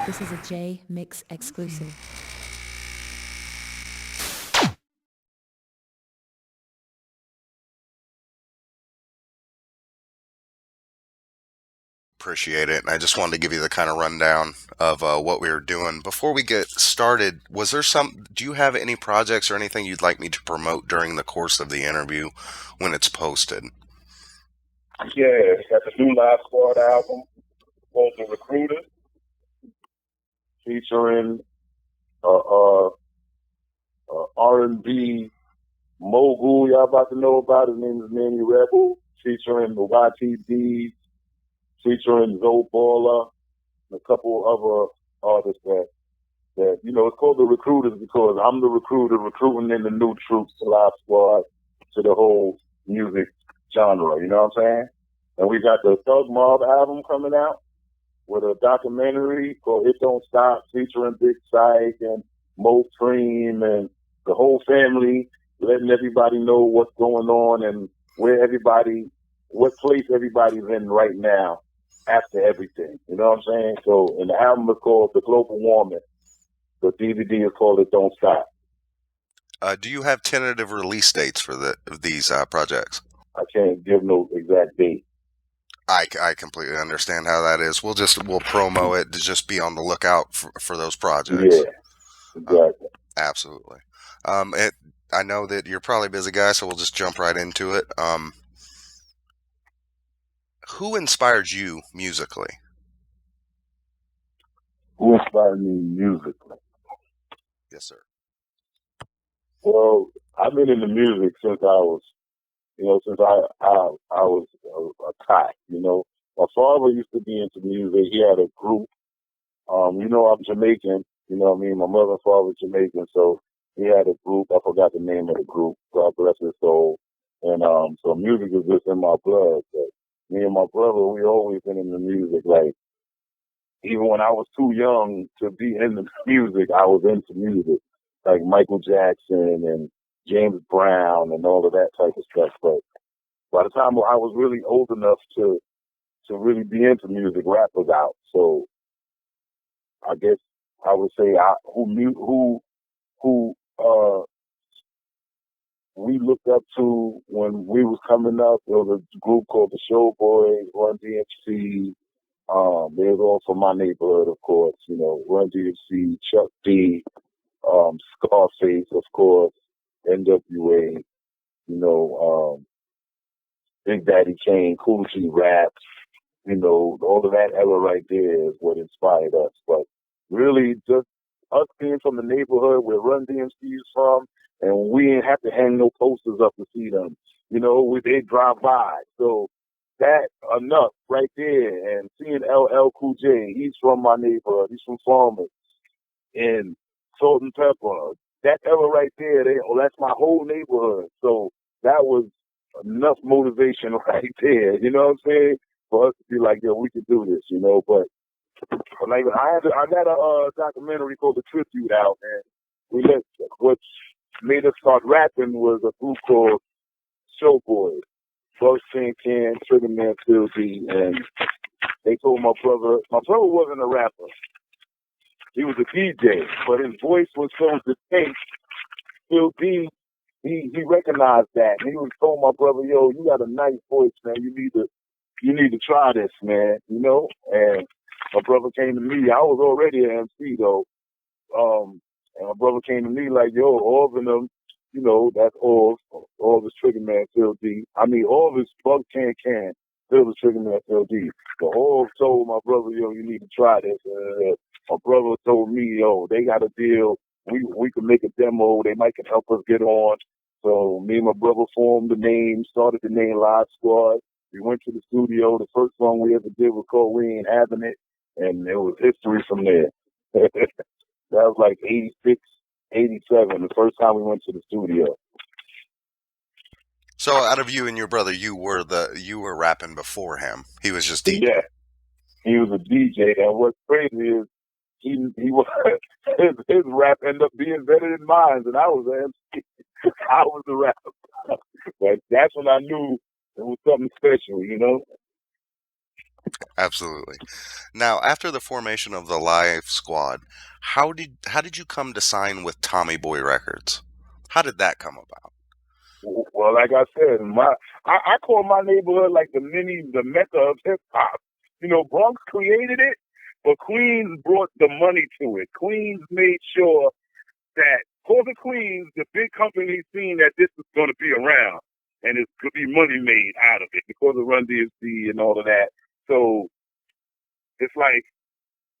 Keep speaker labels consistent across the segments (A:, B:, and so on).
A: This is a Jmix exclusive.
B: Appreciate it. And I just wanted to give you the kind of rundown of what we were doing. Before we get started, do you have any projects or anything you'd like me to promote during the course of the interview when it's posted?
C: Yeah, got the new Live Squad album called The Recruiter, featuring R&B mogul y'all about to know about. His name is Manny Rebel, featuring the YTD, featuring Zoe Baller, and a couple other artists that, it's called The Recruiters because I'm the recruiter recruiting in the new troops to Live Squad to the whole music genre, you know what I'm saying? And we got the Thug Mob album coming out with a documentary called It Don't Stop featuring Big Psych and Mo Cream and the whole family, letting everybody know what's going on and what place everybody's in right now after everything. You know what I'm saying? So, and the album is called The Global Warming. The DVD is called It Don't Stop.
B: Do you have tentative release dates for these projects?
C: I can't give no exact date.
B: I completely understand how that is. We'll promo it to just be on the lookout for those projects.
C: Yeah,
B: Uh,
C: exactly.
B: absolutely. It, I know that you're probably a busy guy, so we'll just jump right into it. Who inspired you musically?
C: Who inspired me musically?
B: Yes, sir.
C: Well, I've been into music since I was a tot. My father used to be into music. He had a group. I'm Jamaican. You know what I mean? My mother and father were Jamaican, so he had a group. I forgot the name of the group. God bless his soul. And so music is just in my blood. But me and my brother, we always been in the music. Like even when I was too young to be into music, I was into music, like Michael Jackson and James Brown and all of that type of stuff. But by the time I was really old enough to really be into music, rap was out. So I guess I would say who we looked up to when we was coming up. There was a group called the Showboys, Run DMC. There's also my neighborhood, of course. Run DMC, Chuck D, Scarface, of course, NWA. Big Daddy Kane, Cool G Rap. All of that era right there is what inspired us. But really, just us being from the neighborhood where Run DMC is from, and we didn't have to hang no posters up to see them. They drive by. So that enough right there. And seeing LL Cool J, he's from my neighborhood. He's from Farmers and Salt and Pepper. That era right there, that's my whole neighborhood. So that was enough motivation right there. You know what I'm saying? For us to be like, yo, we can do this. But like I got a documentary called The Tribute out, and what made us start rapping was a group called Showboys, Bugs Tin Can, Trigger Man, Phil D, and they told my brother wasn't a rapper. He was a DJ, but his voice was so distinct. Phil D, he recognized that, and he was told my brother, yo, you got a nice voice, man. You need to try this, man. And my brother came to me. I was already an MC though. And my brother came to me like, yo, all of them, that's all the Trigger Man Phil D. I mean, all this Bug Can, Phil the Trigger Man Phil D. The all told my brother, yo, you need to try this. My brother told me, yo, they got a deal. We can make a demo. They might can help us get on. So me and my brother formed started the name Live Squad. We went to the studio. The first song we ever did was called We Ain't Having It. And it was history from there. That was like 86, 87, the first time we went to the studio.
B: So, out of you and your brother, you were rapping before him. He was just DJ.
C: Yeah, he was a DJ. And what's crazy is he was, his rap ended up being better than mine. And I was an MC. I was the rapper. But that's when I knew it was something special.
B: Absolutely. Now, after the formation of the Live Squad, how did you come to sign with Tommy Boy Records? How did that come about?
C: Well, like I said, I call my neighborhood like the mecca of hip hop. You know, Bronx created it, but Queens brought the money to it. Queens made sure that for the Queens, the big companies seen that this is going to be around and it's could be money made out of it because of Run DMC and all of that. So it's like,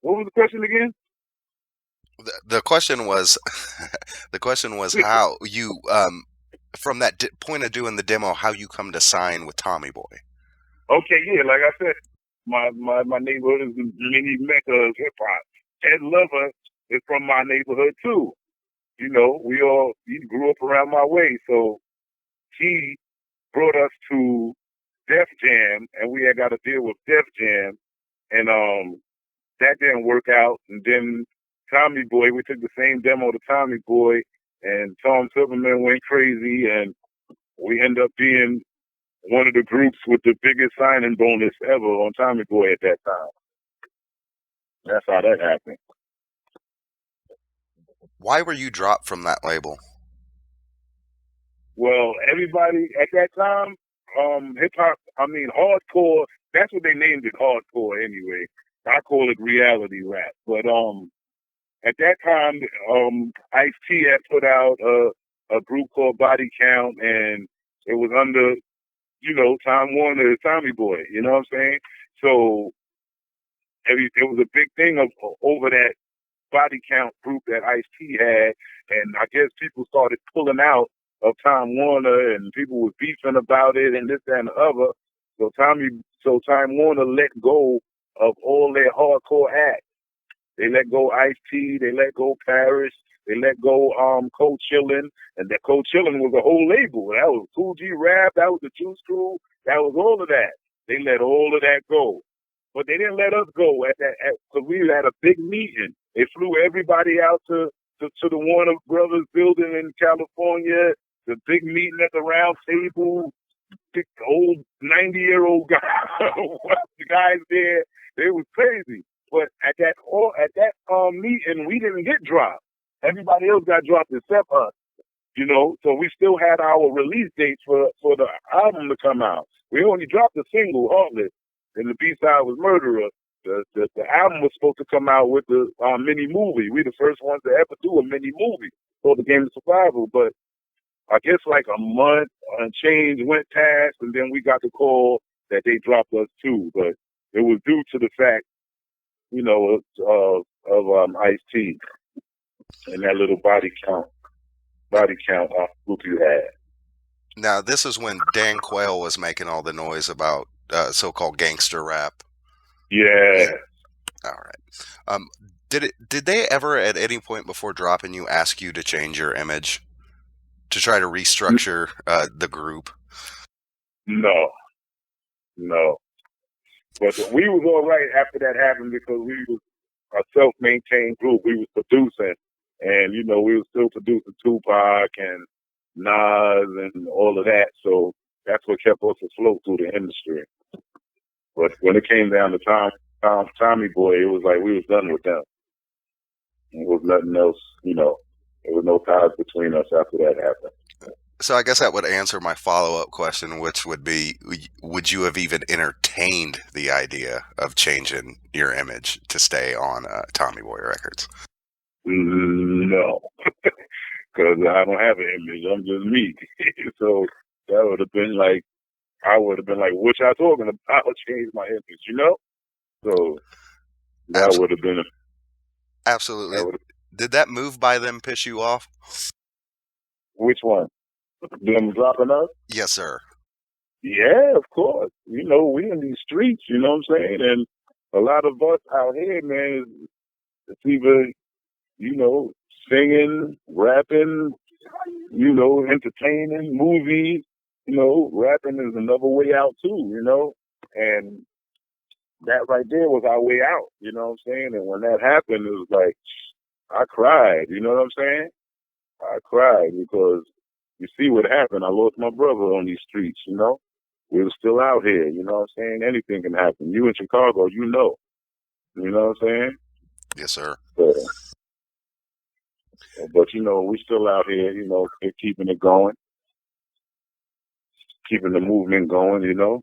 C: what was the question again?
B: The question was, the question was how you, from that point of doing the demo, how you come to sign with Tommy Boy.
C: Okay, yeah, like I said, my neighborhood is the mini mecca of hip hop. Ed Lover is from my neighborhood too. You know, he grew up around my way, so he brought us to Def Jam, and we had got to deal with Def Jam, and that didn't work out. And then Tommy Boy, we took the same demo to Tommy Boy, and Tom Silverman went crazy, and we ended up being one of the groups with the biggest signing bonus ever on Tommy Boy at that time. That's how that happened.
B: Why were you dropped from that label?
C: Well, everybody at that time, hip hop, hardcore, that's what they named it, hardcore anyway. I call it reality rap. But at that time, Ice-T had put out a group called Body Count, and it was under, Time Warner, Tommy Boy, you know what I'm saying? So it was a big thing over that Body Count group that Ice-T had, and I guess people started pulling out of Time Warner, and people was beefing about it, and this, that, and the other. So Time Warner let go of all their hardcore acts. They let go Ice-T, they let go Parrish, they let go Cold Chillin', and that Cold Chillin' was a whole label. That was Cool G Rap, that was the Juice Crew, that was all of that. They let all of that go. But they didn't let us go because we had a big meeting. They flew everybody out to the Warner Brothers building in California, the big meeting at the round table, big old 90-year-old guy, the guys there, they was crazy. But at that meeting, we didn't get dropped. Everybody else got dropped except us. So we still had our release dates for the album to come out. We only dropped a single, Heartless, and the B-side was Murderer. The album was supposed to come out with the mini movie. We the first ones to ever do a mini movie for the Game of Survival. But I guess like a month and change went past, and then we got the call that they dropped us too. But it was due to the fact, of Ice-T and that little body count group you had.
B: Now, this is when Dan Quayle was making all the noise about so-called gangster rap.
C: Yeah.
B: All right. Did they ever at any point before dropping you ask you to change your image to try to restructure the group?
C: No. But we was all right after that happened because we was a self-maintained group. We was producing, and we was still producing Tupac and Nas and all of that. So that's what kept us afloat through the industry. But when it came down to Tommy Boy, it was like we was done with them. It was nothing else, there was no ties between us after that happened.
B: So I guess that would answer my follow-up question, which would be, would you have even entertained the idea of changing your image to stay on Tommy Boy Records?
C: No, because I don't have an image. I'm just me. So that would have been like, I would have been like, what y'all talking about? I'll change my image, So that would have been
B: Absolutely. Did that move by them piss you off?
C: Which one? Them dropping us?
B: Yes, sir.
C: Yeah, of course. We in these streets, you know what I'm saying? And a lot of us out here, man, it's either, singing, rapping, entertaining, movies, rapping is another way out too, and that right there was our way out, you know what I'm saying? And when that happened, it was like, I cried, you know what I'm saying? I cried because you see what happened. I lost my brother on these streets, we were still out here. You know what I'm saying? Anything can happen. You in Chicago, you know. You know what I'm saying?
B: Yes, sir.
C: But you know, we still out here. You know, keeping it going, keeping the movement going. You know.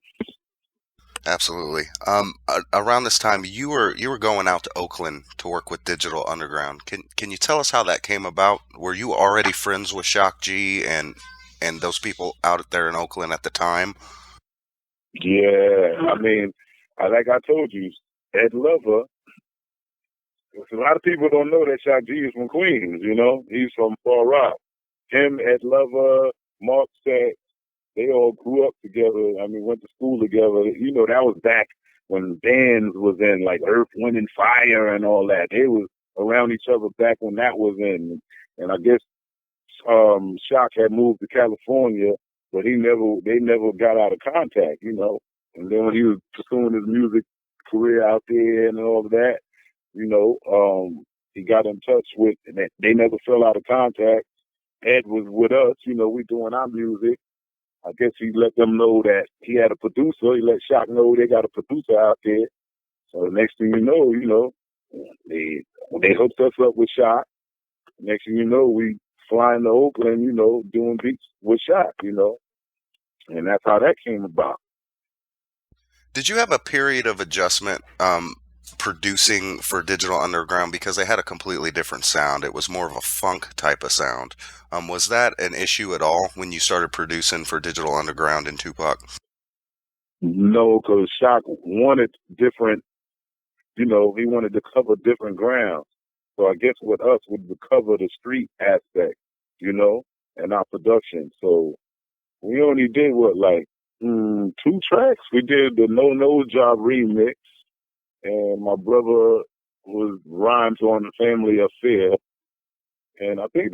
B: Absolutely. Around this time, you were going out to Oakland to work with Digital Underground. Can you tell us how that came about? Were you already friends with Shock G and those people out there in Oakland at the time?
C: Yeah, I mean, like I told you, Ed Lover. A lot of people don't know that Shock G is from Queens. You know, he's from Far Rock. Him, Ed Lover, Mark Sack, they all grew up together. I mean, went to school together. You know, that was back when bands was in, like Earth, Wind, and Fire and all that. They was around each other back when that was in. And I guess Shock had moved to California, but they never got out of contact, you know. And then when he was pursuing his music career out there and all of that, you know, he got in touch with, and they never fell out of contact. Ed was with us, you know, we doing our music. I guess he let them know that he had a producer. He let Shock know they got a producer out there. So the next thing you know, they hooked us up with Shock. Next thing you know, we flying to Oakland, you know, doing beats with Shock, you know. And that's how that came about.
B: Did you have a period of adjustment producing for Digital Underground because they had a completely different sound? It was more of a funk type of sound. Was that an issue at all when you started producing for Digital Underground and Tupac?
C: No, because Shock wanted different, you know, he wanted to cover different ground. So I guess with us, we would cover the street aspect, you know, and our production. So we only did like 2 tracks. We did the No Nose Job remix, and my brother was rhymes on the Family Affair, and I think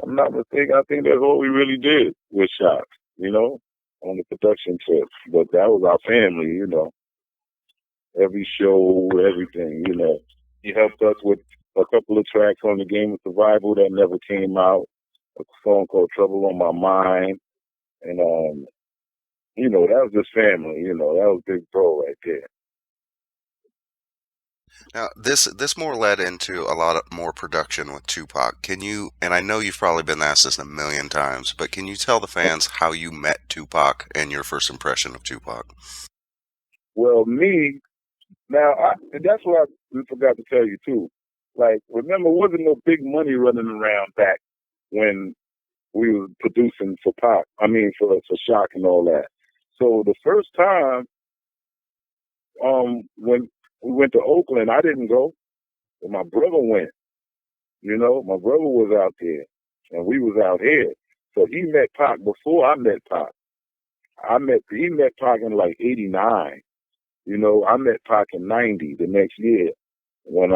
C: I'm not mistaken. I think that's all we really did with Shock, you know, on the production trip. But that was our family, you know. Every show, everything, you know. He helped us with a couple of tracks on the Game of Survival that never came out. A song called Trouble on My Mind. And, you know, that was just family, you know. That was Big Bro right there.
B: Now, this more led into a lot of more production with Tupac. Can you, and I know you've probably been asked this a million times, but can you tell the fans how you met Tupac and your first impression of Tupac?
C: Well, that's what I forgot to tell you, too. Like, remember, wasn't no big money running around back when we were producing for Pac. I mean, for Shock and all that. So the first time, when we went to Oakland, I didn't go, but my brother went. You know, my brother was out there, and we was out here. So he met Pac before I met Pac. He met Pac in like '89. You know, I met Pac in '90, the next year, when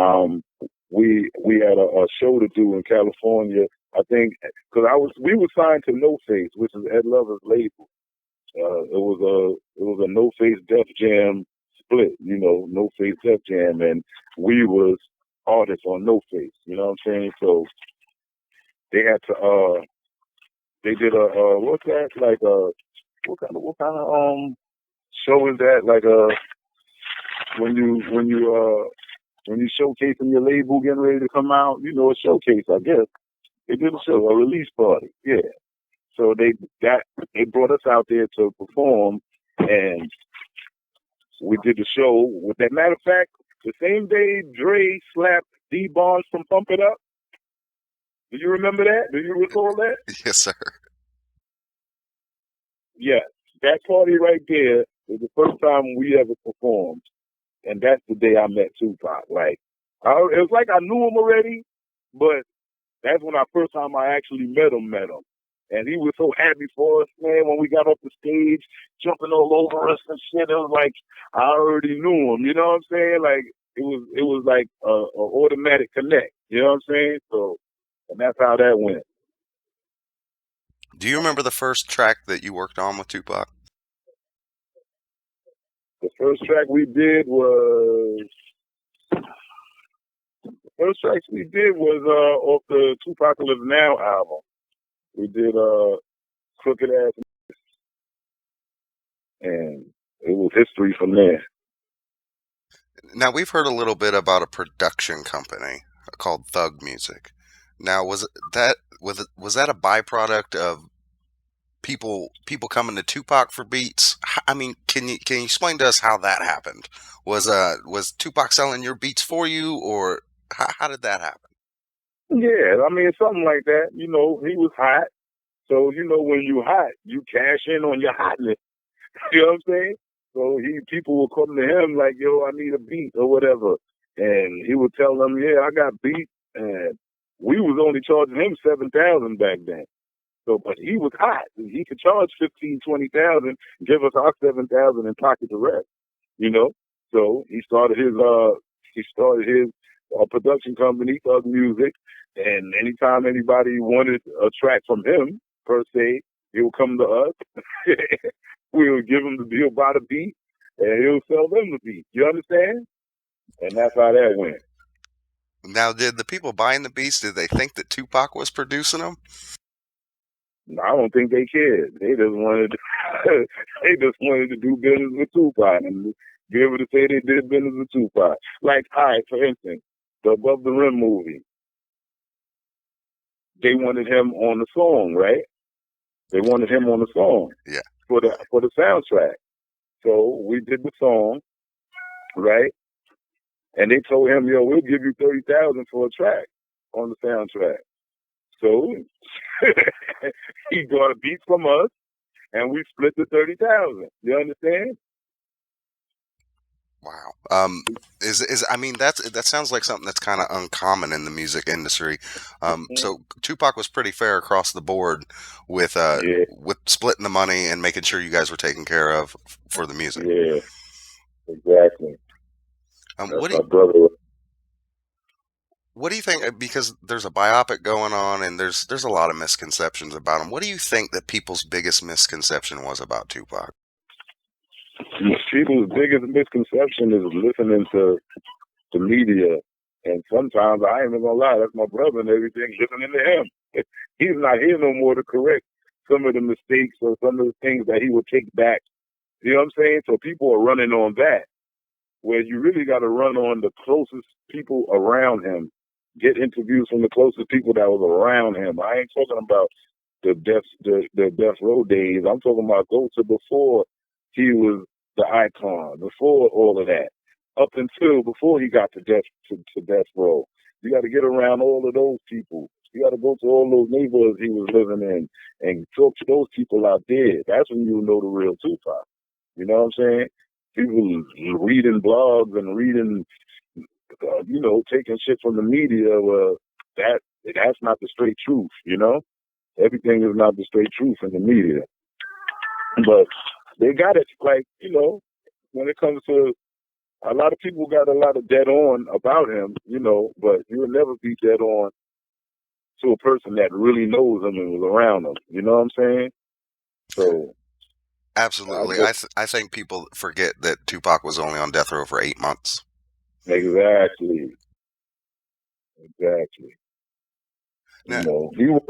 C: we had a show to do in California. I think because we were signed to No Face, which is Ed Lover's label. It was a No Face Def Jam split, you know, No Face Def Jam, and we was artists on No Face. You know what I'm saying? So they had to they did what's that, like what kind of show is that, like when you showcasing your label getting ready to come out, you know, a showcase, I guess. They did a release party, yeah. So they brought us out there to perform, and we did the show. With that matter of fact, the same day Dre slapped D Barnes from Pump It Up. Do you remember that? Do you recall that?
B: Yes, sir.
C: Yes. That party right there was the first time we ever performed, and that's the day I met Tupac. Like, it was like I knew him already, but that's when first time I actually met him. And he was so happy for us, man, when we got off the stage, jumping all over us and shit. It was like, I already knew him, you know what I'm saying? Like, it was like a automatic connect, you know what I'm saying? So, and that's how that went.
B: Do you remember the first track that you worked on with Tupac?
C: The first track we did was off the Tupac Live Now album. We did Crooked Ass. and it was history from there.
B: Now, we've heard a little bit about a production company called Thug Music. Now, was that a byproduct of people coming to Tupac for beats? I mean, can you explain to us how that happened? Was Tupac selling your beats for you, or how did that happen?
C: Yeah, I mean, something like that. You know, he was hot. So, you know, when you hot, you cash in on your hotness. You know what I'm saying? So people will come to him like, yo, I need a beat or whatever. And he would tell them, yeah, I got beats. And we was only charging him $7,000 back then. So, but he was hot. He could charge 15, 20,000, give us our 7,000 and pocket the rest, you know? So he started his production company, Thug Music. And anytime anybody wanted a track from him, per se, he would come to us. We would give him he'll buy the beat, and he'll sell them the beat. You understand? And that's how that went.
B: Now, did the people buying the beats, did they think that Tupac was producing them?
C: I don't think they cared. They just wanted to do business with Tupac and be able to say they did business with Tupac. Like, all right, for instance, the Above the Rim movie. They wanted him on the song, right? They wanted him on the song.
B: Yeah.
C: For the soundtrack. So we did the song, right? And they told him, yo, we'll give you 30,000 for a track on the soundtrack. So he got a beat from us, and we split the 30,000. You understand?
B: Wow. I mean, that sounds like something that's kind of uncommon in the music industry. So Tupac was pretty fair across the board with splitting the money and making sure you guys were taken care of for the music.
C: Yeah, exactly.
B: What do you think? Because there's a biopic going on, and there's a lot of misconceptions about him. What do you think that people's biggest misconception was about Tupac?
C: People's biggest misconception is listening to the media, and sometimes I ain't even gonna lie, that's my brother and everything, listening to him. He's not here no more to correct some of the mistakes or some of the things that he would take back. You know what I'm saying? So people are running on that, where you really got to run on the closest people around him. Get interviews from the closest people that was around him. I ain't talking about the death row days. I'm talking about go to before he was the icon, before all of that, up until before he got to death row. You got to get around all of those people. You got to go to all those neighborhoods he was living in and talk to those people out there. That's when you know the real Tupac. You know what I'm saying? People reading blogs and reading, taking shit from the media. That's not the straight truth, you know? Everything is not the straight truth in the media. But they got it, like, you know, when it comes to, a lot of people got a lot of dead on about him, you know, but you will never be dead on to a person that really knows him and was around him. You know what I'm saying? So.
B: Absolutely. I think people forget that Tupac was only on death row for 8 months.
C: Exactly. Now, you know, he was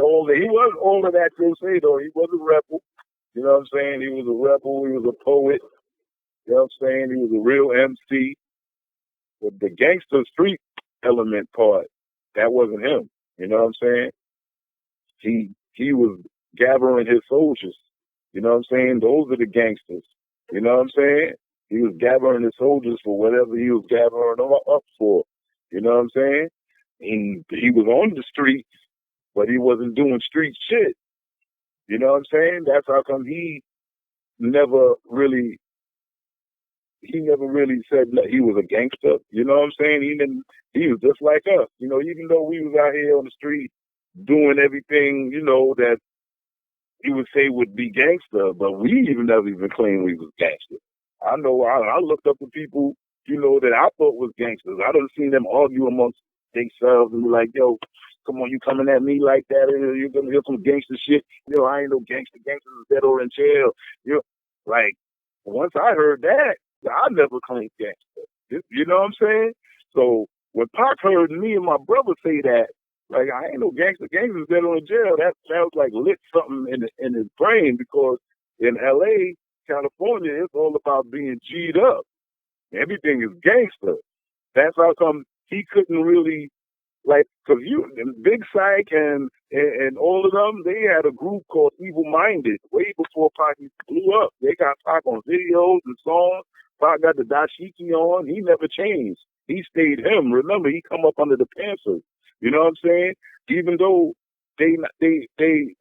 C: all of that to say, though. He was a rebel. You know what I'm saying? He was a rebel. He was a poet. You know what I'm saying? He was a real MC. But the gangster street element part, that wasn't him. You know what I'm saying? He was gathering his soldiers. You know what I'm saying? Those are the gangsters. You know what I'm saying? He was gathering his soldiers for whatever he was gathering them up for. You know what I'm saying? He was on the streets, but he wasn't doing street shit. You know what I'm saying? That's how come he never really said that he was a gangster. You know what I'm saying? He was just like us. You know, even though we was out here on the street doing everything, you know, that he would say would be gangster, but we never even claimed we was gangster. I know I looked up to people, you know, that I thought was gangsters. I done seen them argue amongst themselves and be like, yo, come on, you coming at me like that? You're gonna hear some gangster shit. You know, I ain't no gangster. Gangsters is dead or in jail. You know, like, once I heard that, I never claimed gangster. You know what I'm saying? So when Pac heard me and my brother say that, like, I ain't no gangster. Gangsters dead or in jail. That was like lit something in his brain, because in L.A., California, it's all about being G'd up. Everything is gangster. That's how come he couldn't really, like, because Big Psych and all of them, they had a group called Evil Minded way before Pac blew up. They got Pac on videos and songs. Pac got the dashiki on. He never changed. He stayed him. Remember, he come up under the Panthers. You know what I'm saying? Even though they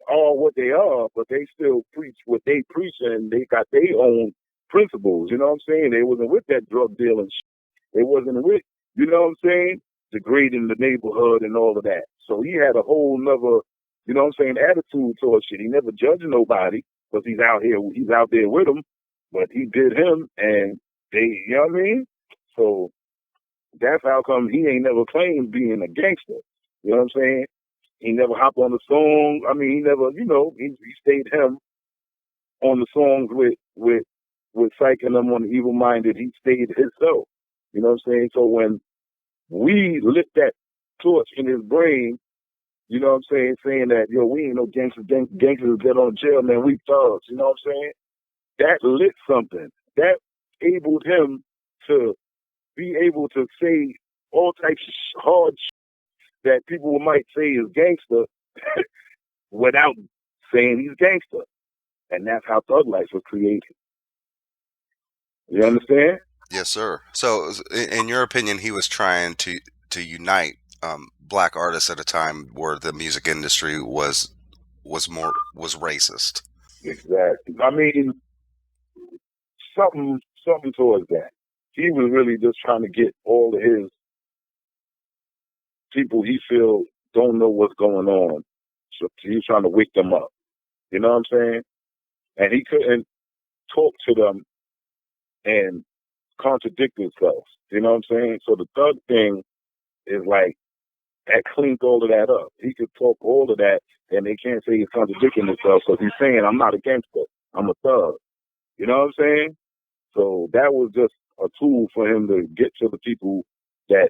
C: are what they are, but they still preach what they preach, and they got their own principles. You know what I'm saying? They wasn't with that drug dealing shit. They wasn't with, you know what I'm saying, degrading the neighborhood and all of that. So he had a whole nother, you know what I'm saying, attitude towards shit. He never judged nobody because he's out there with them, but he did him, and they, you know what I mean? So that's how come he ain't never claimed being a gangster. You know what I'm saying? He never hopped on the song. I mean, he never, you know, he stayed him on the songs with Psych and them on the Evil Minded. He stayed himself. You know what I'm saying? So when we lit that torch in his brain, you know what I'm saying that, yo, we ain't no gangsters get on jail, man, we thugs. You know what I'm saying? That lit something. That enabled him to be able to say all types of hard shit that people might say is gangster without saying he's gangster. And that's how Thug Life was created. You understand?
B: Yes, sir. So, in your opinion, he was trying to unite black artists at a time where the music industry was racist.
C: Exactly. I mean, something towards that. He was really just trying to get all of his people he feel don't know what's going on. So he's trying to wake them up. You know what I'm saying? And he couldn't talk to them and contradict himself. You know what I'm saying? So the thug thing is like, that cleaned all of that up. He could talk all of that, and they can't say he's contradicting himself because he's saying, I'm not a gangster, I'm a thug. You know what I'm saying? So that was just a tool for him to get to the people that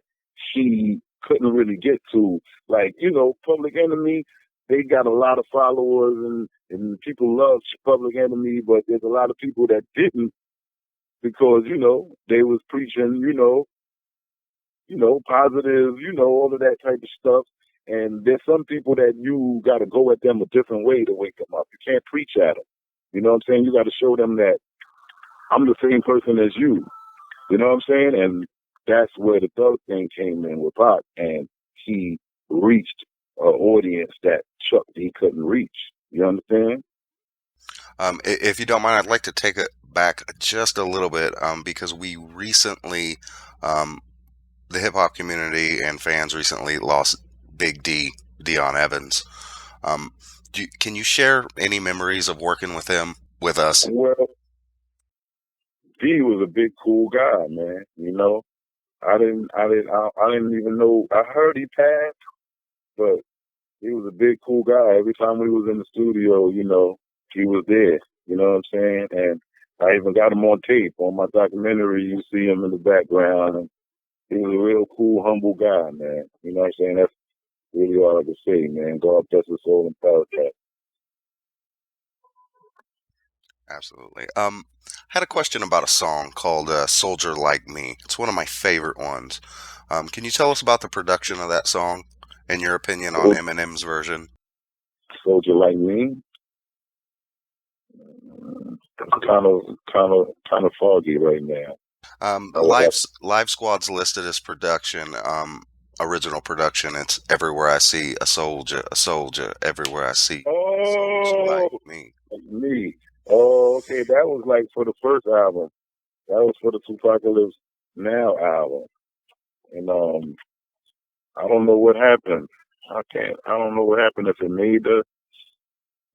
C: he couldn't really get to. Like, you know, Public Enemy, they got a lot of followers, and people love Public Enemy, but there's a lot of people that didn't because, you know, they was preaching, you know, positive, you know, all of that type of stuff. And there's some people that you got to go at them a different way to wake them up. You can't preach at them. You know what I'm saying? You got to show them that I'm the same person as you. You know what I'm saying? And that's where the thug thing came in with Pac. And he reached an audience that Chuck D couldn't reach. You understand?
B: If you don't mind, I'd like to take it back just a little bit because we recently, the hip hop community and fans recently lost Big D, Dion Evans. Can you share any memories of working with him with us?
C: Well, D was a big cool guy, man. You know, I didn't even know. I heard he passed, but he was a big cool guy. Every time we was in the studio, you know, he was there. You know what I'm saying? And I even got him on tape on my documentary. You see him in the background, and he was a real cool, humble guy, man. You know what I'm saying? That's really all I can say, man. God bless his soul and paradise.
B: Absolutely. Had a question about a song called "Soldier Like Me." It's one of my favorite ones. Can you tell us about the production of that song and your opinion on Eminem's version?
C: Soldier Like Me. Kind of foggy right now.
B: Live Squad's listed as production. Original production. It's "Everywhere I See a Soldier, everywhere I see a soldier like me."
C: Me. Oh, okay. That was like for the first album. That was for the Tupacalypse Now album. And I don't know what happened. I don't know what happened if it made the.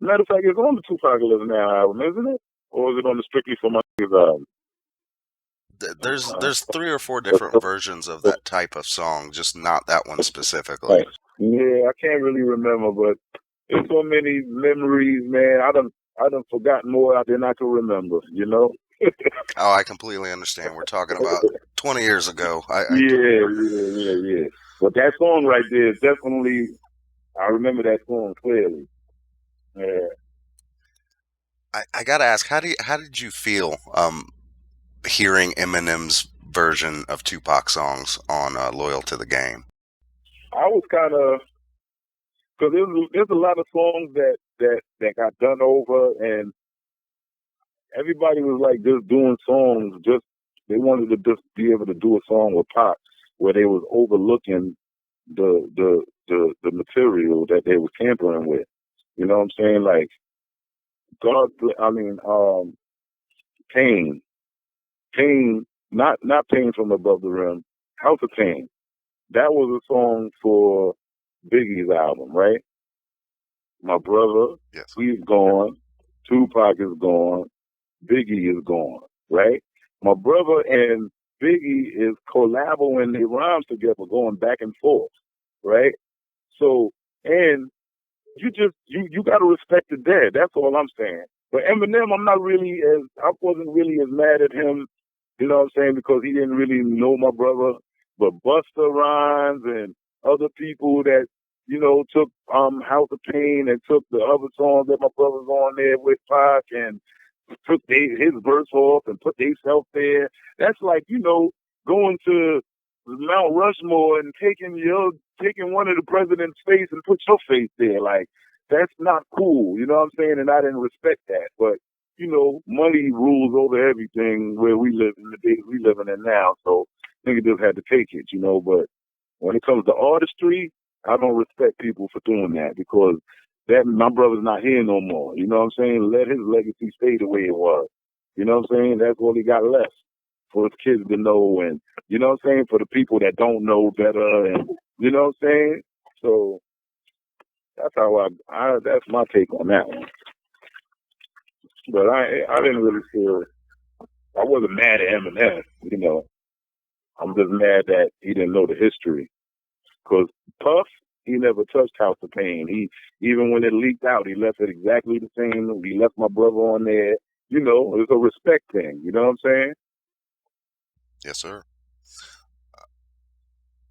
C: Matter of fact, it's on the Tupacalypse Now album, isn't it? Or is it on the Strictly for My Niggas album?
B: There's 3 or 4 different versions of that type of song, just not that one specifically.
C: Right. Yeah, I can't really remember, but there's so many memories, man. I done forgotten more than I can remember, you know?
B: Oh, I completely understand. We're talking about 20 years ago.
C: Yeah. But that song right there is definitely, I remember that song clearly. Yeah.
B: I gotta ask, how did you feel hearing Eminem's version of Tupac songs on "Loyal to the Game"?
C: I was kind of, because there's a lot of songs that got done over, and everybody was like just doing songs. Just they wanted to just be able to do a song with Pac where they was overlooking the material that they was tampering with. You know what I'm saying? Like God, I mean, Pain, Pain, not Pain from Above the Rim, House of Pain. That was a song for Biggie's album, right? My brother,
B: Yes.
C: he's gone. Tupac is gone. Biggie is gone, right? My brother and Biggie is collaborating their rhymes together, going back and forth, right? So, and you got to respect the dead. That's all I'm saying. But Eminem, I wasn't really as mad at him, you know what I'm saying, because he didn't really know my brother. But Busta Rhymes and other people that, took House of Pain and took the other songs that my brother's on there with Pac and took his verse off and put themselves there. That's like, going to Mount Rushmore and taking one of the president's face and put your face there. Like, that's not cool, you know what I'm saying? And I didn't respect that. But, money rules over everything where we live in the days we living in now. So nigga just had to take it, But when it comes to artistry, I don't respect people for doing that because that my brother's not here no more. You know what I'm saying? Let his legacy stay the way it was. You know what I'm saying? That's all he got left for his kids to know, and you know what I'm saying, for the people that don't know better, and you know what I'm saying. So that's how that's my take on that one. But I didn't really feel, I wasn't mad at Eminem. I'm just mad that he didn't know the history. Because Puff, he never touched House of Pain. Even when it leaked out, he left it exactly the same. He left my brother on there. It's a respect thing. You know what I'm saying?
B: Yes, sir.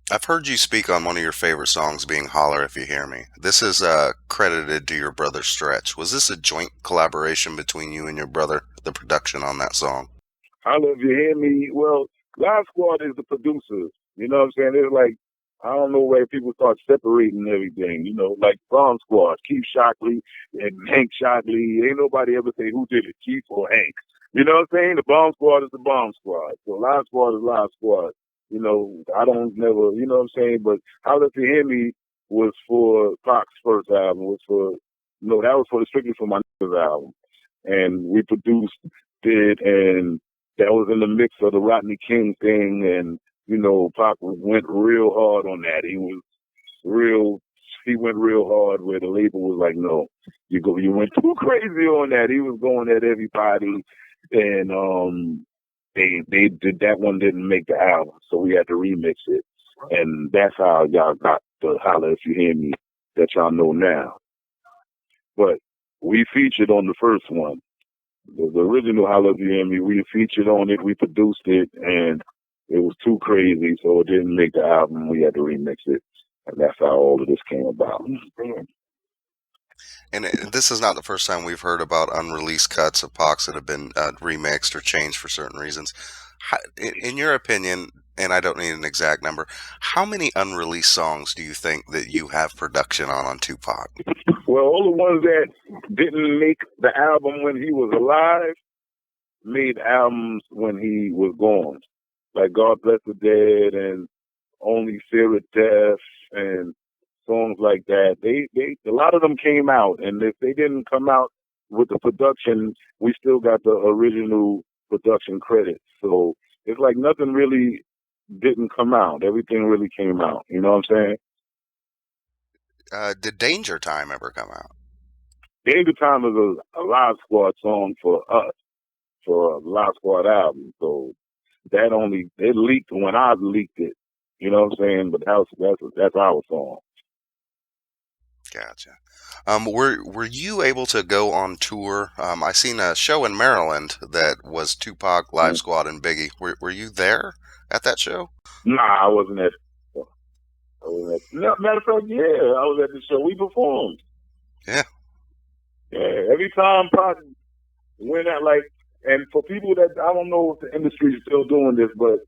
B: I've heard you speak on one of your favorite songs being "Holler If You Hear Me." This is credited to your brother Stretch. Was this a joint collaboration between you and your brother, the production on that song?
C: Holla if you hear me. Well, Live Squad is the producers. You know what I'm saying? It's like, I don't know where people start separating everything. Like Bomb Squad, Keith Shockley and Hank Shockley. Ain't nobody ever say who did it, Keith or Hank. You know what I'm saying? The Bomb Squad is the Bomb Squad. So Live Squad is Live Squad. I don't never, you know what I'm saying? But Holla If You Hear Me was for Pac's first album. That was strictly for my niggas album. And we produced it, and that was in the mix of the Rodney King thing, and Pac went real hard on that. He went real hard where the label was like, no, you went too crazy on that. He was going at everybody, and they did that one didn't make the album, so we had to remix it, and that's how y'all got the Holla If You Hear Me that y'all know now. But we featured on the first one. The original Holla If You Hear Me, we featured on it, we produced it, and it was too crazy, so it didn't make the album. We had to remix it, and that's how all of this came about.
B: And this is not the first time we've heard about unreleased cuts of Pacs that have been remixed or changed for certain reasons. In your opinion, and I don't need an exact number, how many unreleased songs do you think that you have production on Tupac?
C: Well, all the ones that didn't make the album when he was alive made albums when he was gone, like God Bless the Dead and Only Fear of Death and songs like that. They a lot of them came out, and if they didn't come out with the production, we still got the original production credit. So it's like nothing really didn't come out. Everything really came out. You know what I'm saying?
B: Did Danger Time ever come out?
C: Danger Time is a Live Squad song for us, for a Live Squad album. So it leaked when I leaked it. You know what I'm saying? But that's our song.
B: Gotcha. Were you able to go on tour? I seen a show in Maryland that was Tupac, Live Squad, and Biggie. Were you there at that show?
C: Nah, I wasn't at. No, matter of fact, yeah, I was at the show. We performed.
B: Yeah.
C: Yeah, every time Pac When I like, and for people that I don't know if the industry is still doing this, but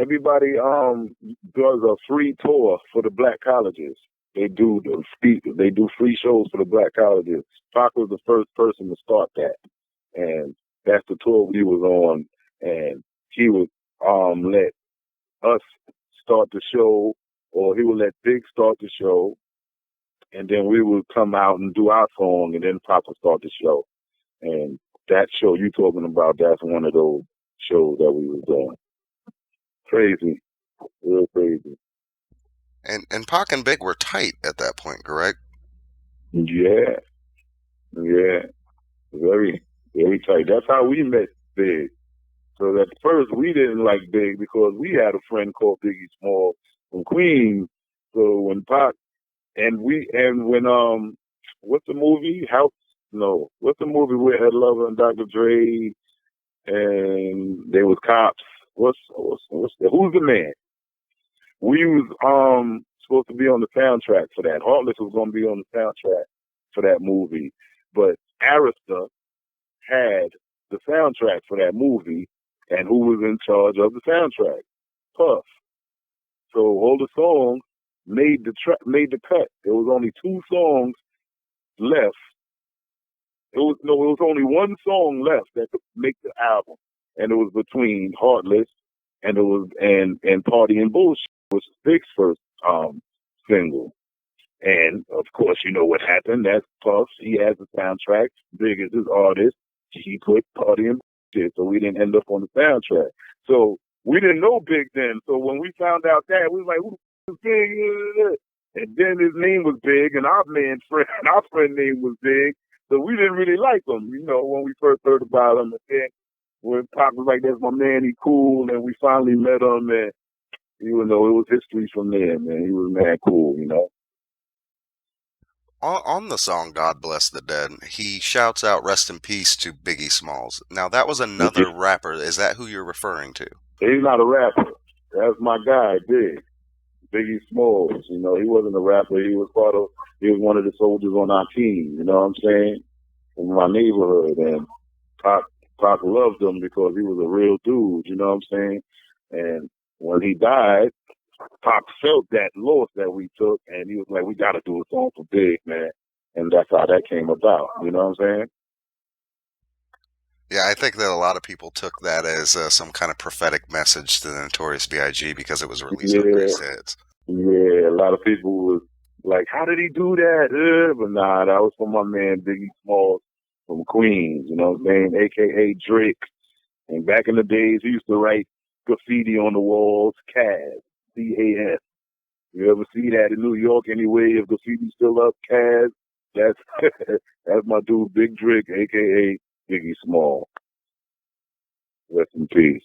C: everybody does a free tour for the black colleges. They do they do free shows for the black colleges. Pac was the first person to start that, and that's the tour we was on. And he would let us start the show, or he would let Big start the show, and then we would come out and do our song, and then Pac would start the show. And that show you talking about, that's one of those shows that we was doing. Crazy, real crazy.
B: And Pac and Big were tight at that point, correct?
C: Yeah, very, very tight. That's how we met Big. So at first we didn't like Big because we had a friend called Biggie Small from Queens. So when Pac what's the movie? What's the movie with Ed Lover and Dr. Dre and they was cops? Who's the man? We was supposed to be on the soundtrack for that. Heartless was gonna be on the soundtrack for that movie. But Arista had the soundtrack for that movie, and who was in charge of the soundtrack? Puff. So all the songs made the cut. There was only 2 songs left. It was only one song left that could make the album, and it was between Heartless and Party and Bullshit, which was Big's first single. And of course, you know what happened. That's Puff. He has the soundtrack. Big is his artist. He put Party and Bullshit, so we didn't end up on the soundtrack. So we didn't know Big then. So when we found out that, we was like, "Who the Big?" And then his name was Big, and our friend name was Big. So we didn't really like him, you know, when we first heard about him. And then when Pop was like, "That's my man, he cool," and we finally met him, and even though it was history from there, man, he was mad cool, you know.
B: On the song "God Bless the Dead," he shouts out "Rest in Peace" to Biggie Smalls. Now that was another rapper. Is that who you're referring to?
C: He's not a rapper. That's my guy, Biggie Smalls. You know, he wasn't a rapper. He was one of the soldiers on our team. You know what I'm saying? From my neighborhood, and Pac loved him because he was a real dude. You know what I'm saying? And when he died, Pac felt that loss that we took, and he was like, "We got to do a song for Big, man." And that's how that came about. You know what I'm saying?
B: Yeah, I think that a lot of people took that as some kind of prophetic message to the Notorious B.I.G. because it was released on Greatest Hits.
C: Yeah, a lot of people was like, "How did he do that?" But nah, that was from my man Biggie Smalls from Queens, you know what I'm saying? AKA Drake. And back in the days, he used to write graffiti on the walls, Cas, C-A-S. You ever see that in New York anyway? If graffiti's still up, Cas, that's that's my dude, Big Drake, AKA Biggie Small. Rest in peace.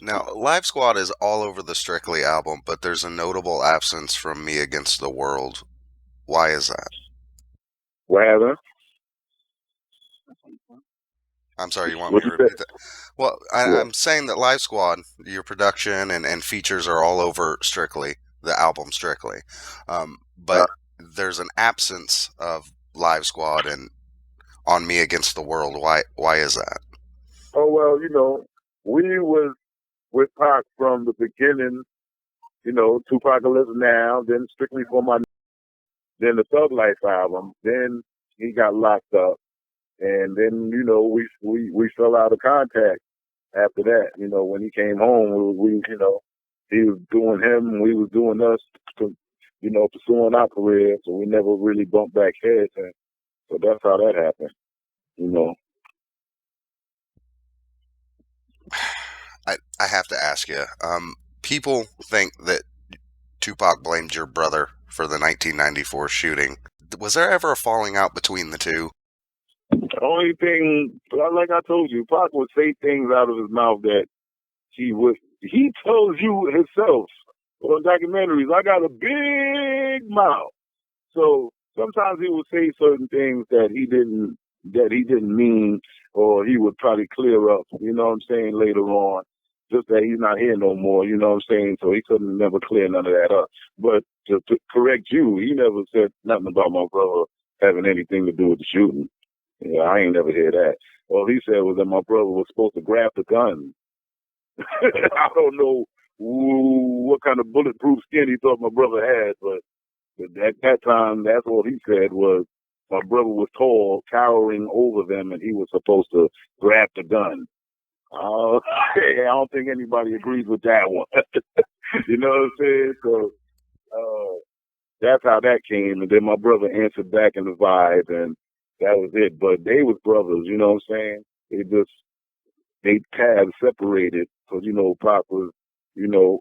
B: Now, Live Squad is all over the Strictly album, but there's a notable absence from Me Against the World. Why is that?
C: What happened?
B: I'm sorry, you want me to repeat that? Well, I'm saying that Live Squad, your production and features are all over Strictly, the album Strictly. But there's an absence of Live Squad and on Me Against the World. Why is that?
C: Oh, well, you know, we was with Pac from the beginning, you know, Tupac Lives Now, then Strictly for My, then the Thug Life album, then he got locked up, and then, you know, we fell out of contact after that. You know, when he came home, we you know, he was doing him and we was doing us, you know, pursuing our career, so we never really bumped back heads, and so that's how that happened, you know.
B: I have to ask you. People think that Tupac blamed your brother for the 1994 shooting. Was there ever a falling out between the two?
C: The only thing, like I told you, Pac would say things out of his mouth that he tells you himself on documentaries, "I got a big mouth." So sometimes he would say certain things that he didn't mean, or he would probably clear up, you know what I'm saying, later on. Just that he's not here no more, you know what I'm saying? So he couldn't never clear none of that up. But to correct you, he never said nothing about my brother having anything to do with the shooting. Yeah, I ain't never hear that. All he said was that my brother was supposed to grab the gun. I don't know what kind of bulletproof skin he thought my brother had, but at that time, that's all he said was my brother was tall, towering over them, and he was supposed to grab the gun. I don't think anybody agrees with that one. You know what I'm saying? So that's how that came, and then my brother answered back in the vibe, and that was it. But they was brothers, you know what I'm saying? They paths separated because Pop was, you know,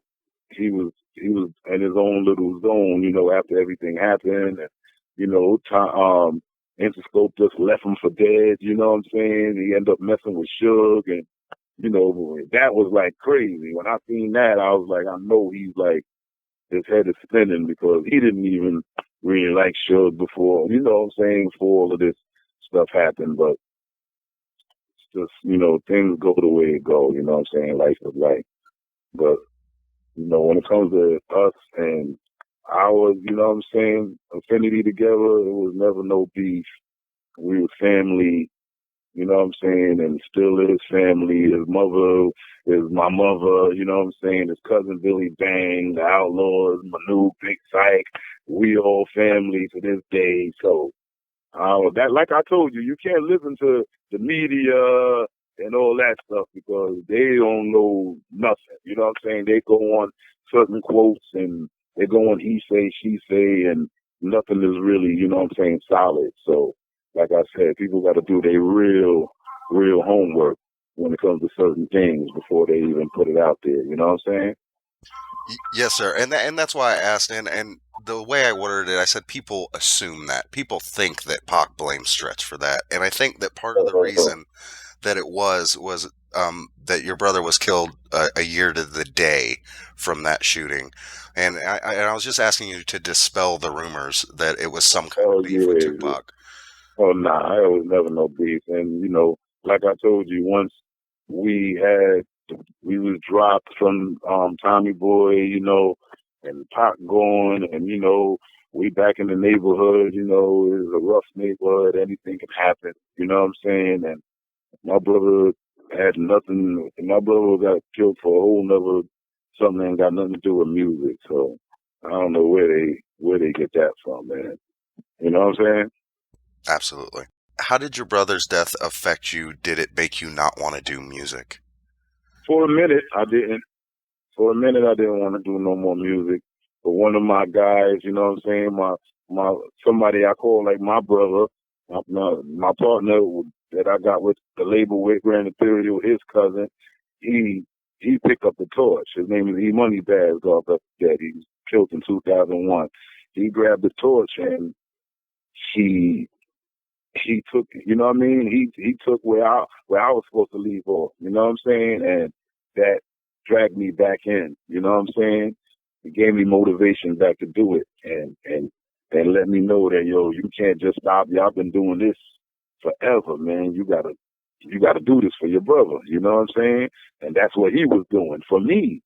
C: he was in his own little zone, after everything happened, and Interscope just left him for dead, you know what I'm saying? He ended up messing with Suge, and that was like crazy. When I seen that, I was like, I know he's like his head is spinning because he didn't even really like Suge before, you know what I'm saying, before all of this stuff happened, but just, things go the way it go, you know what I'm saying? Life is life. But, when it comes to us and our, you know what I'm saying, affinity together, it was never no beef. We were family, you know what I'm saying, and still is family. His mother is my mother, you know what I'm saying, his cousin Billy Bang, the Outlaws, Manu, Big Psych. We all family to this day. So, that, like I told you, you can't listen to the media and all that stuff because they don't know nothing. You know what I'm saying? They go on certain quotes and they go on he say, she say, and nothing is really, you know what I'm saying, solid. So, like I said, people got to do their real homework when it comes to certain things before they even put it out there. You know what I'm saying?
B: Yes, sir. And that's why I asked. And the way I worded it, I said people assume that. People think that Pac blames Stretch for that. And I think that part of the reason that it was that your brother was killed a year to the day from that shooting. And I was just asking you to dispel the rumors that it was some kind of beef with Tupac.
C: Oh, nah, it was never no beef. And, like I told you, once we was dropped from Tommy Boy, and Pac gone, and, we back in the neighborhood, it was a rough neighborhood, anything can happen, you know what I'm saying? And my brother had nothing, my brother got killed for a whole nother, something that ain't got nothing to do with music, so I don't know where they get that from, man. You know what I'm saying?
B: Absolutely. How did your brother's death affect you? Did it make you not want to do music?
C: For a minute, I didn't. For a minute, I didn't want to do no more music. But one of my guys, you know what I'm saying, my somebody I call like my brother, my partner that I got with the label with Grand Imperial, his cousin, he picked up the torch. His name is E Money Bags off that. He was killed in 2001. He grabbed the torch and he took, you know what I mean? He took where I was supposed to leave off, you know what I'm saying? And that dragged me back in, you know what I'm saying? It gave me motivation back to do it and let me know that, you can't just stop. Y'all been doing this forever, man. You gotta do this for your brother, you know what I'm saying? And that's what he was doing for me.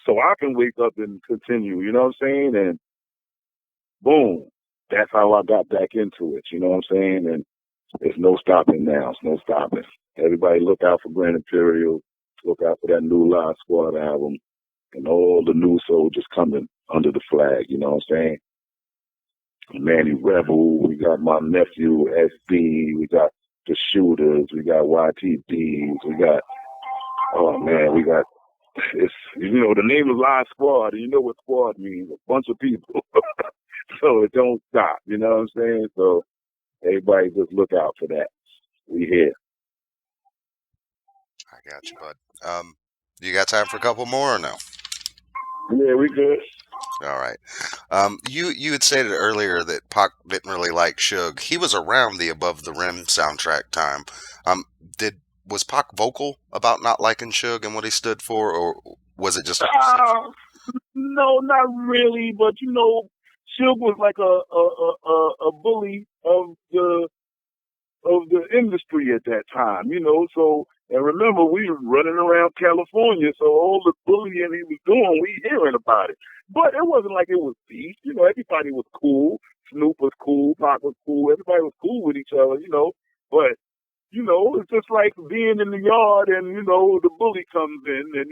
C: So I can wake up and continue, you know what I'm saying? And boom, that's how I got back into it, you know what I'm saying? And there's no stopping now. It's no stopping. Everybody look out for Grand Imperial. Look out for that new Live Squad album and all the new soldiers coming under the flag. You know what I'm saying? Manny Rebel. We got my nephew SB. We got the Shooters. We got YTDs. We got, oh man, we got, it's, the name is Live Squad. And you know what squad means. A bunch of people. So it don't stop. You know what I'm saying? So everybody just look out for that. We here.
B: I got you, bud. You got time for a couple more or no?
C: Yeah, we good.
B: All right. You had stated earlier that Pac didn't really like Suge. He was around the Above the Rim soundtrack time. Was Pac vocal about not liking Suge and what he stood for, or was it just a perception?
C: No, not really. But Suge was like a bully of the industry at that time. So and remember we were running around California, so all the bullying he was doing, we hearing about it. But it wasn't like it was beef. Everybody was cool. Snoop was cool. Pac was cool. Everybody was cool with each other. But, it's just like being in the yard and, the bully comes in and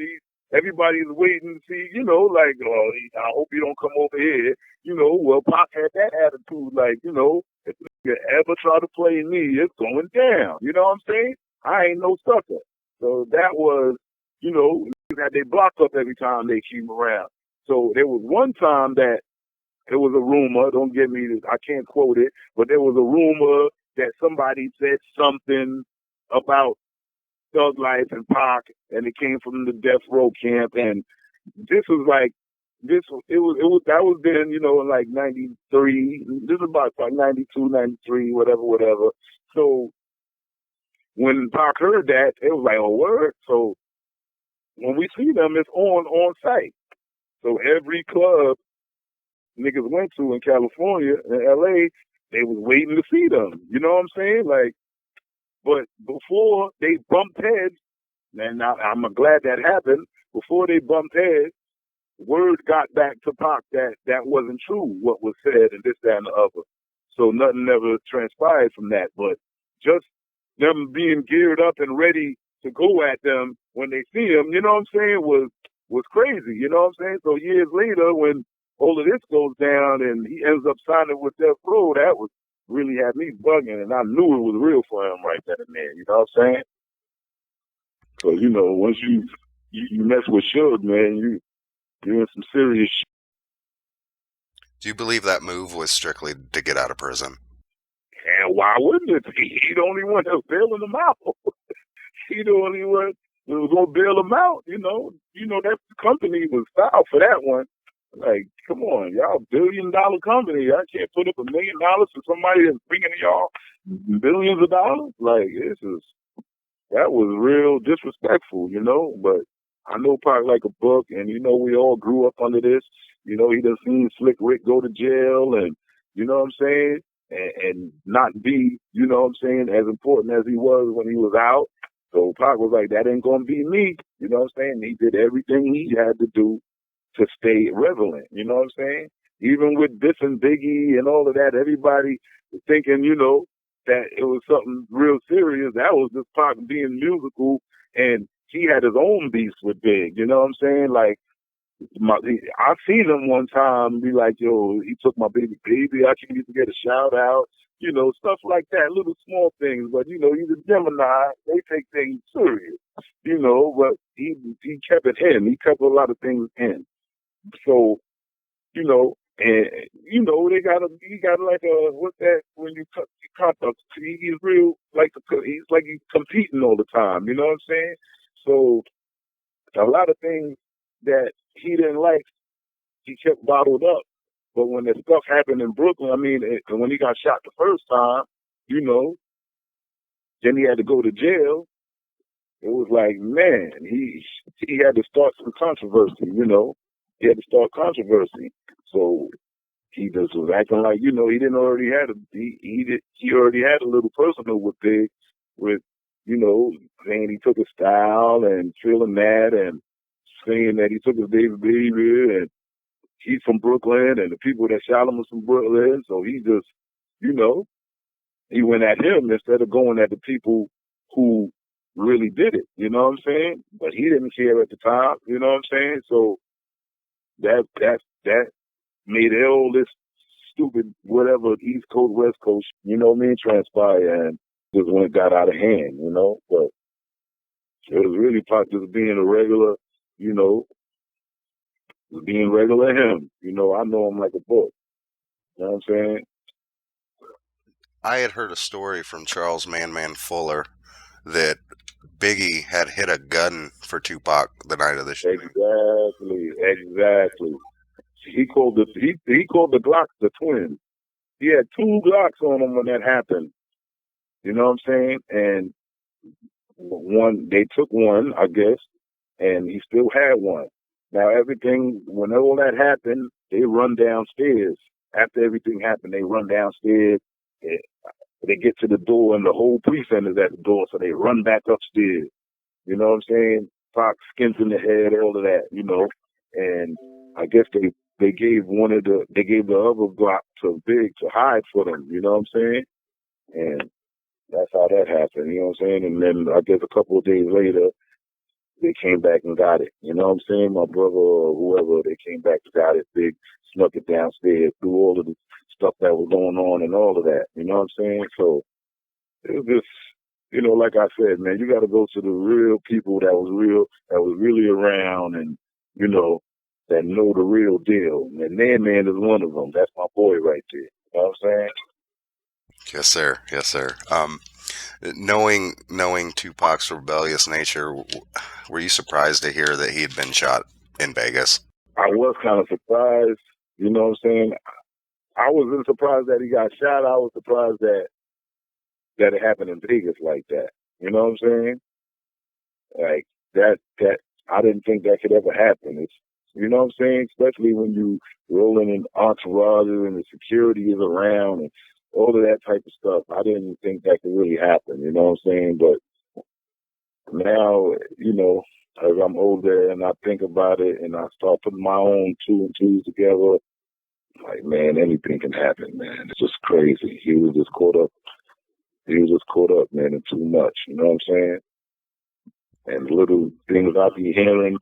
C: everybody's waiting to see, like, oh, I hope you don't come over here. Well, Pac had that attitude, like, if you ever try to play me, it's going down. You know what I'm saying? I ain't no sucker. So that was, that they block up every time they came around. So there was one time that it was a rumor, don't get me, I can't quote it, but there was a rumor that somebody said something about Thug Life and Pac, and it came from the death row camp, and this was like, that was then, in like 93, this is about like 92, 93, whatever. So when Pac heard that, it was like, oh, word? So when we see them, it's on site. So every club niggas went to in California, in LA, they was waiting to see them. You know what I'm saying? Like, but before they bumped heads, and I'm glad that happened, before they bumped heads, word got back to Pac that wasn't true, what was said, and this, that, and the other. So nothing ever transpired from that. But just them being geared up and ready to go at them when they see him, you know what I'm saying, was crazy, you know what I'm saying? So years later, when all of this goes down and he ends up signing with Death Row, that was really had me bugging, and I knew it was real for him right then and there, you know what I'm saying? So, once you mess with Suge, man, you're in some serious shit.
B: Do you believe that move was strictly to get out of prison?
C: And why wouldn't it be? He the only one that was bailing them out. He the only one that was going to bail them out, that company was foul for that one. Like, come on, y'all $1 billion company. I can't put up $1 million for somebody that's bringing y'all billions of dollars. Like, that was real disrespectful, but I know Pac like a book, and we all grew up under this. He done seen Slick Rick go to jail, and you know what I'm saying, and not be, as important as he was when he was out. So Pac was like, that ain't gonna be me, you know what I'm saying? He did everything he had to do to stay relevant, you know what I'm saying? Even with Biff and Biggie and all of that, everybody was thinking, that it was something real serious. That was just Pac being musical, and he had his own beefs with Big, you know what I'm saying? Like, I seen him one time be like, yo, he took my baby, I can't even get a shout out, stuff like that, little small things. But, he's a Gemini, they take things serious, but he kept it in. He kept a lot of things in. So, and he got like what's that when you cut he's real like he's like he's competing all the time, you know what I'm saying? So a lot of things that he didn't like, he kept bottled up. But when the stuff happened in Brooklyn, when he got shot the first time, then he had to go to jail. It was like, man, he had to start some controversy, He had to start controversy. So he just was acting like, he didn't already had he already had a little personal with Big, with, saying he took his style and feeling that and saying that he took his baby and he's from Brooklyn and the people that shot him was from Brooklyn. So he just, he went at him instead of going at the people who really did it, you know what I'm saying? But he didn't care at the time, you know what I'm saying? So that made all this stupid whatever East Coast, West Coast, transpire, and just when it got out of hand, But it was really Pac just being a regular, being regular him. I know him like a book. You know what I'm saying?
B: I had heard a story from Charles Man Fuller that Biggie had hit a gun for Tupac the night of the shooting.
C: Exactly. He called the Glocks the twins. He had 2 Glocks on him when that happened. You know what I'm saying? And they took one, I guess, and he still had one. Now when all that happened, they run downstairs. After everything happened, they run downstairs. They get to the door, and the whole precinct is at the door, so they run back upstairs. You know what I'm saying? Fox skins in the head, all of that, And I guess they gave the other Glock to Big to hide for them. You know what I'm saying? And That's how that happened, you know what I'm saying? And then I guess a couple of days later, they came back and got it. You know what I'm saying? My brother or whoever, they came back and got it. They snuck it downstairs, through all of the stuff that was going on and all of that. You know what I'm saying? So it was just, like I said, man, you got to go to the real people that was really around and, that know the real deal. And Man is one of them. That's my boy right there. You know what I'm saying?
B: Yes, sir. Yes, sir. Knowing Tupac's rebellious nature, were you surprised to hear that he had been shot in Vegas?
C: I was kind of surprised. You know what I'm saying? I wasn't surprised that he got shot. I was surprised that it happened in Vegas like that. You know what I'm saying? Like that I didn't think that could ever happen. It's, you know what I'm saying? Especially when you rolling in entourage and the security is around and all of that type of stuff. I didn't think that could really happen. You know what I'm saying? But now, as I'm older and I think about it and I start putting my own two and twos together, like, man, anything can happen, man. It's just crazy. He was just caught up, man, in too much. You know what I'm saying? And little things I be hearing,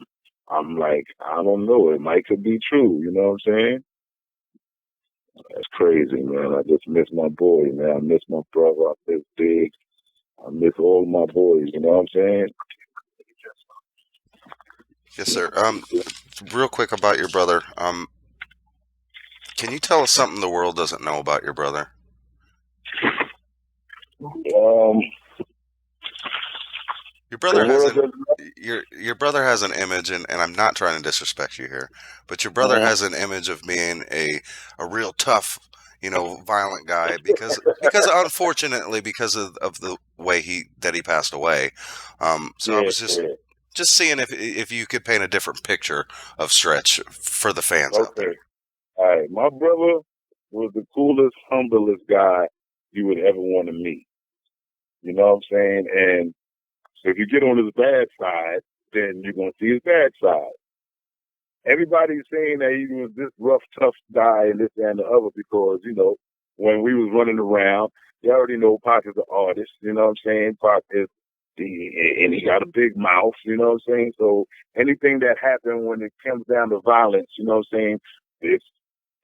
C: I'm like, I don't know. It might could be true. You know what I'm saying? That's crazy, man. I just miss my boy, man. I miss my brother. I miss Big. I miss all my boys. You know what I'm saying?
B: Yes, sir. Real quick about your brother. Can you tell us something the world doesn't know about your brother? Your brother has your brother has an image, and I'm not trying to disrespect you here, but your brother has an image of being a real tough, violent guy because unfortunately because of the way he passed away. So I was just seeing if you could paint a different picture of Stretch for the fans out there.
C: All right. My brother was the coolest, humblest guy you would ever want to meet. You know what I'm saying? And so if you get on his bad side, then you're going to see his bad side. Everybody's saying that he was this rough, tough guy and this, that, and the other because, when we was running around, you already know Pac is an artist, you know what I'm saying? Pac is and he got a big mouth, you know what I'm saying? So anything that happened when it comes down to violence, you know what I'm saying? It's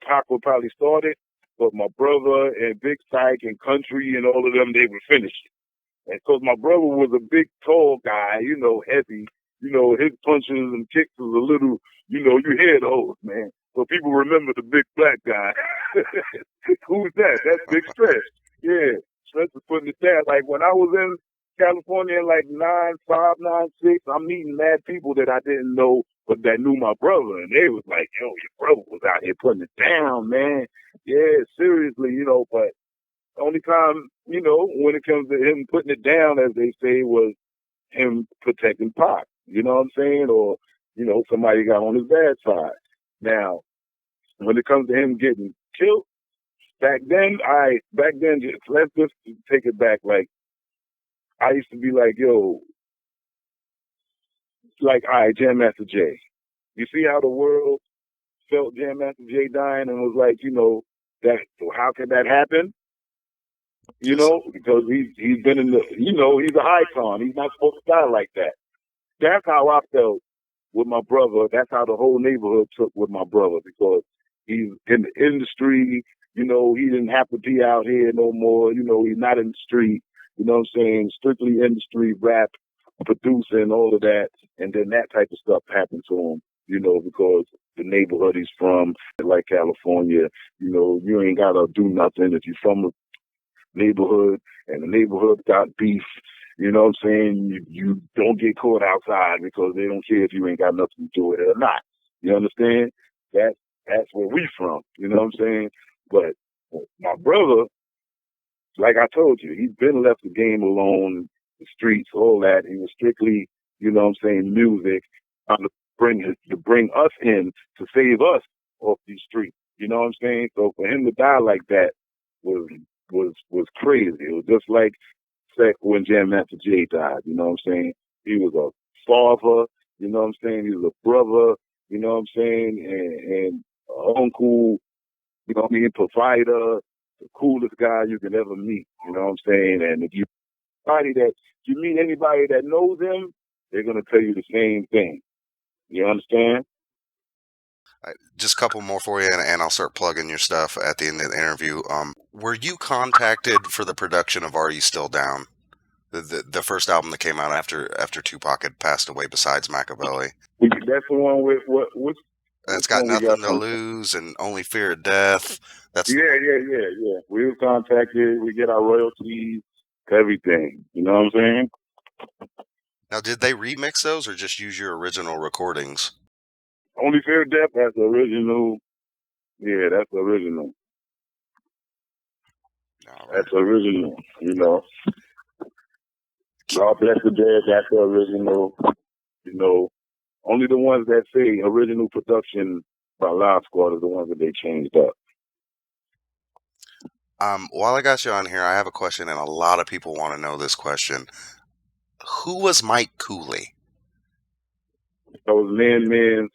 C: Pac would probably start it, but my brother and Big Psych and Country and all of them, they would finish it. And because my brother was a big, tall guy, heavy, his punches and kicks was a little, you hear those, man. So people remember the big black guy. Who's that? That's Big Stretch. Yeah, Stretch was putting it down. Like when I was in California in like 95, 96, I'm meeting mad people that I didn't know, but that knew my brother. And they was like, yo, your brother was out here putting it down, man. Yeah, seriously, but the only time, when it comes to him putting it down, as they say, was him protecting Pac. You know what I'm saying? Or, somebody got on his bad side. Now, when it comes to him getting killed, back then, let's just take it back. Like, I used to be like, yo, like, all right, Jam Master Jay. You see how the world felt Jam Master Jay dying and was like, that how could that happen? Because he's been in the, he's an icon. He's not supposed to die like that. That's how I felt with my brother. That's how the whole neighborhood took with my brother because he's in the industry. He didn't have to be out here no more. He's not in the street. You know what I'm saying? Strictly industry, rap, producing, all of that. And then that type of stuff happened to him, because the neighborhood he's from, like California, you ain't got to do nothing. If you're from a neighborhood and the neighborhood got beef, you know what I'm saying? You don't get caught outside because they don't care if you ain't got nothing to do with it or not. You understand? That's where we from. You know what I'm saying? But my brother, like I told you, he's been left the game alone, the streets, all that. He was strictly, you know what I'm saying, music, trying to bring us in to save us off these streets. You know what I'm saying? So for him to die like that was crazy. It was just like when Jam Master Jay died. You know what I'm saying? He was a father. You know what I'm saying? He was a brother. You know what I'm saying? And uncle. You know what I mean? Provider. the coolest guy you can ever meet. You know what I'm saying? And if you meet anybody that knows him, they're gonna tell you the same thing. You understand?
B: Just a couple more for you, and I'll start plugging your stuff at the end of the interview. Were you contacted for the production of Are You Still Down? The first album that came out after Tupac had passed away, besides Machiavelli.
C: That's the one with which
B: It's got Nothing to Lose and Only Fear of Death. That's
C: yeah. We were contacted. We get our royalties, everything. You know what I'm saying?
B: Now, did they remix those or just use your original recordings?
C: Only Fear of Death, that's the original. Yeah, that's the original. Right. That's the original, you know. God Bless the Dead, that's the original. You know, only the ones that say original production by Live Squad are the ones that they changed up.
B: While I got you on here, I have a question, and a lot of people want to know this question. Who was Mike Cooley?
C: That was Man's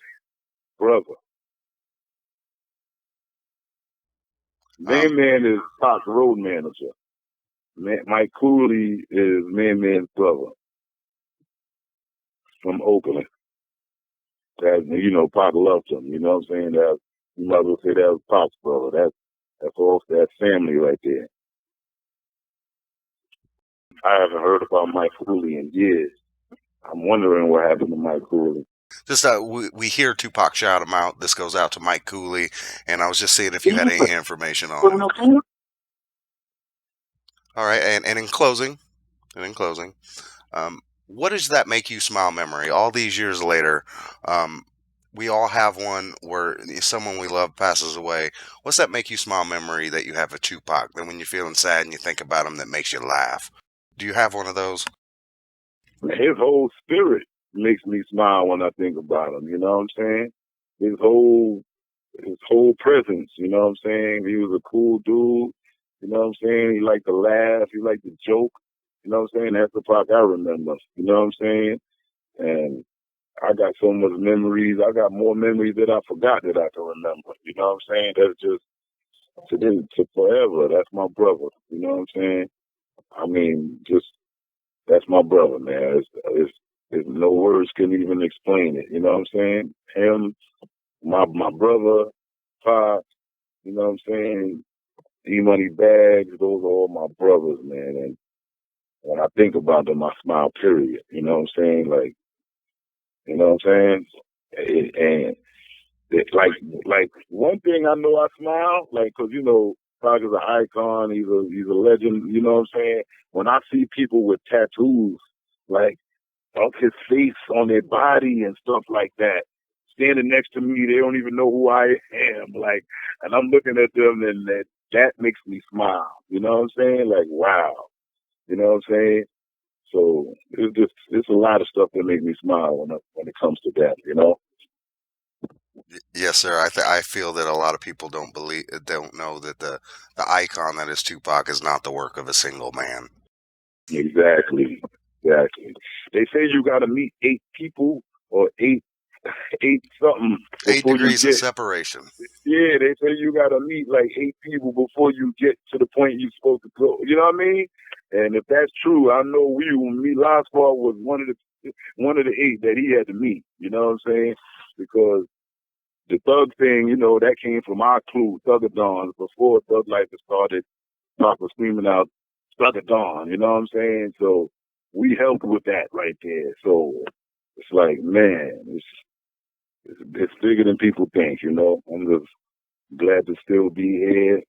C: brother. Man is Pac's road manager. Mike Cooley is Man's brother from Oakland. That, you know, Pac loved him. You know what I'm saying? That, you might as well say that was Pac's brother. That's all that family right there. I haven't heard about Mike Cooley in years. I'm wondering what happened to Mike Cooley.
B: Just we hear Tupac shout him out. This goes out to Mike Cooley, and I was just seeing if you had any information on him. All right, and in closing, what does that make you smile memory? All these years later, we all have one where someone we love passes away. What's that make you smile memory that you have of Tupac? Then when you're feeling sad and you think about him, that makes you laugh. Do you have one of those?
C: His whole spirit makes me smile when I think about him. You know what I'm saying? His whole presence. You know what I'm saying? He was a cool dude. You know what I'm saying? He liked to laugh. He liked to joke. You know what I'm saying? That's the Pac I remember. You know what I'm saying? And I got so much memories. I got more memories that I forgot that I can remember. You know what I'm saying? That's just to forever. That's my brother. You know what I'm saying? I mean, just that's my brother, man. It's no words can even explain it. You know what I'm saying? Him, my brother, Pop. You know what I'm saying? E-Money Bags. Those are all my brothers, man. And when I think about them, I smile. Period. You know what I'm saying? Like, you know what I'm saying? Like one thing I know I smile, like, cause you know, Pac is an icon. He's a legend. You know what I'm saying? When I see people with tattoos, like of his face on their body and stuff like that, standing next to me, they don't even know who I am. Like, and I'm looking at them, and that makes me smile. You know what I'm saying? Like, wow. You know what I'm saying? So it's a lot of stuff that makes me smile when it comes to that. You know.
B: Yes, sir. I feel that a lot of people don't know that the icon that is Tupac is not the work of a single man.
C: Exactly. They say you got to meet 8 people or eight something.
B: 8 degrees of separation.
C: Yeah, they say you got to meet like 8 people before you get to the point you're supposed to go. You know what I mean? And if that's true, I know me last fall was one of the 8 that he had to meet. You know what I'm saying? Because the thug thing, you know, that came from our crew, Thuggadons, before Thug Life had started. Pop was screaming out Thuggadon, you know what I'm saying? So we helped with that right there. So it's like, man, it's bigger than people think, you know. I'm just glad to still be here,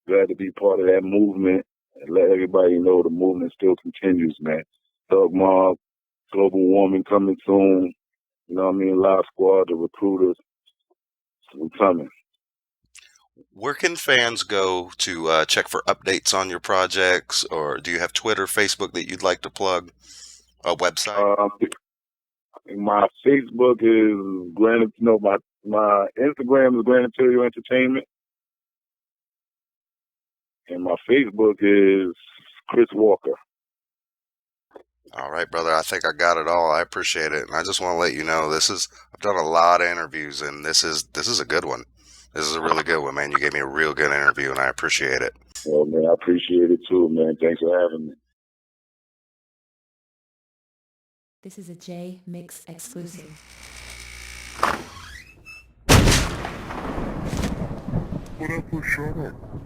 C: glad to be part of that movement, and let everybody know the movement still continues, man. Thug Mob, global warming coming soon. You know what I mean? Live Squad, the recruiters, we're coming.
B: Where can fans go to check for updates on your projects, or do you have Twitter, Facebook that you'd like to plug? A website?
C: My Facebook is my Instagram is Grand Imperial Entertainment, and my Facebook is Chris Walker.
B: All right, brother. I think I got it all. I appreciate it, and I just want to let you know I've done a lot of interviews, and this is a good one. This is a really good one, man. You gave me a real good interview, and I appreciate it.
C: Well, man, I appreciate it too, man. Thanks for having me.
A: This is a Jmix exclusive.
D: What up, shut up?